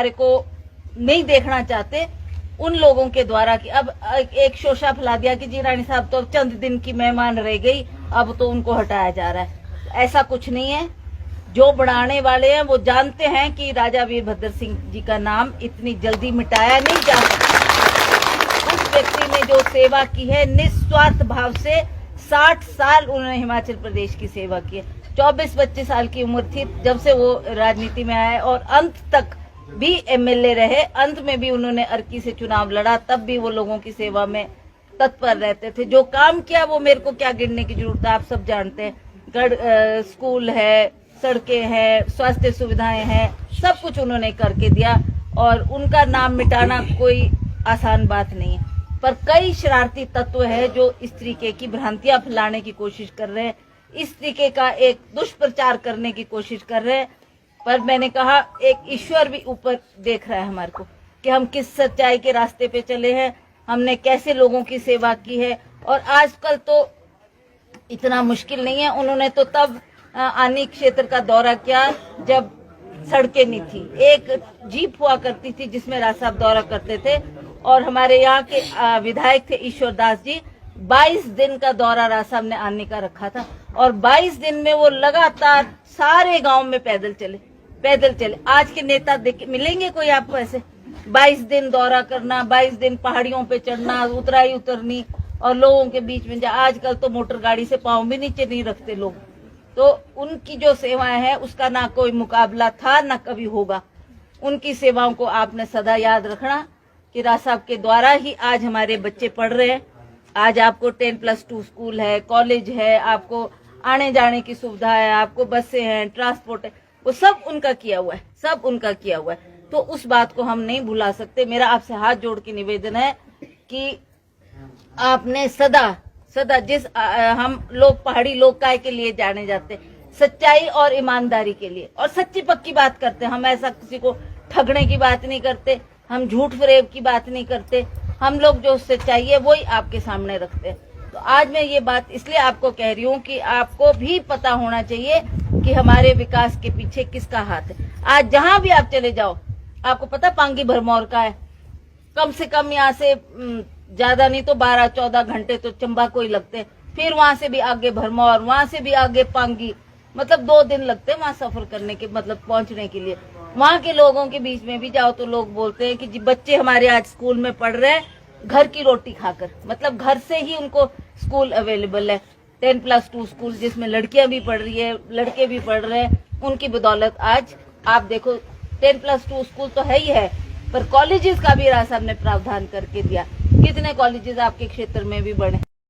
को नहीं देखना चाहते उन लोगों के द्वारा कि अब एक शोषा फैला दिया कि जी रानी साहब तो चंद दिन की मेहमान रह गई, अब तो उनको हटाया जा रहा है। ऐसा कुछ नहीं है। जो बढ़ाने वाले हैं वो जानते हैं कि राजा वीरभद्र सिंह जी का नाम इतनी जल्दी मिटाया नहीं जा सकता। उस व्यक्ति ने जो सेवा की है निस्वार्थ भाव से, 60 साल उन्होंने हिमाचल प्रदेश की सेवा की है। 24-25 साल की उम्र थी जब से वो राजनीति में आए और अंत तक भी एमएलए रहे। अंत में भी उन्होंने अर्की से चुनाव लड़ा, तब भी वो लोगों की सेवा में तत्पर रहते थे। जो काम किया वो मेरे को क्या गिनने की जरूरत है, आप सब जानते हैं। स्कूल है, सड़कें हैं, स्वास्थ्य सुविधाएं हैं, सब कुछ उन्होंने करके दिया और उनका नाम मिटाना कोई आसान बात नहीं है। पर कई शरारती तत्व है जो इस तरीके की भ्रांतियां फैलाने की कोशिश कर रहे हैं, इस तरीके का एक दुष्प्रचार करने की कोशिश कर रहे हैं। पर मैंने कहा एक ईश्वर भी ऊपर देख रहा है हमारे को कि हम किस सच्चाई के रास्ते पे चले हैं, हमने कैसे लोगों की सेवा की है। और आजकल तो इतना मुश्किल नहीं है। उन्होंने तो तब आनी क्षेत्र का दौरा किया जब सड़कें नहीं थी। एक जीप हुआ करती थी जिसमें राज साहब दौरा करते थे और हमारे यहाँ के विधायक थे ईश्वर दास जी। 22 दिन का दौरा राज साहब ने आने का रखा था और 22 दिन में वो लगातार सारे गांव में पैदल चले। आज के नेता मिलेंगे कोई आपको ऐसे? 22 दिन दौरा करना, 22 दिन पहाड़ियों पे चढ़ना, उतराई उतरनी और लोगों के बीच में आजकल तो मोटर गाड़ी से पांव भी नीचे नहीं रखते लोग। तो उनकी जो सेवाएं हैं उसका ना कोई मुकाबला था ना कभी होगा। उनकी सेवाओं को आपने सदा याद रखना कि राज साहब के द्वारा ही आज हमारे बच्चे पढ़ रहे हैं। आज आपको 10+2 स्कूल है, कॉलेज है, आपको आने जाने की सुविधा है, आपको बसें हैं, ट्रांसपोर्ट है, वो सब उनका किया हुआ है, सब उनका किया हुआ है। तो उस बात को हम नहीं भुला सकते। मेरा आपसे हाथ जोड़ के निवेदन है कि आपने सदा जिस हम लोग पहाड़ी लोग काय के लिए जाने जाते, सच्चाई और ईमानदारी के लिए, और सच्ची पक्की बात करते। हम ऐसा किसी को ठगने की बात नहीं करते, हम झूठ फरेब की बात नहीं करते। हम लोग जो सच्चाई है वही आपके सामने रखते हैं। तो आज मैं ये बात इसलिए आपको कह रही हूँ कि आपको भी पता होना चाहिए कि हमारे विकास के पीछे किसका हाथ है। आज जहां भी आप चले जाओ, आपको पता पांगी भरमौर का है। कम से कम यहाँ से ज्यादा नहीं तो 12-14 घंटे तो चंबा को ही लगते हैं। फिर वहां से भी आगे भरमौर, वहां से भी आगे पांगी, मतलब 2 दिन लगते हैं वहां सफर करने के, मतलब पहुंचने के लिए। वहां के लोगों के बीच में भी जाओ तो लोग बोलते हैं कि जी बच्चे हमारे आज स्कूल में पढ़ रहे हैं घर की रोटी खाकर, मतलब घर से ही उनको स्कूल अवेलेबल है। 10+2 स्कूल जिसमें लड़कियां भी पढ़ रही है, लड़के भी पढ़ रहे हैं, उनकी बदौलत आज आप देखो 10+2 स्कूल तो है ही है, पर कॉलेजेस का भी राज साहब ने प्रावधान करके दिया। कितने कॉलेजेस आपके क्षेत्र में भी बने।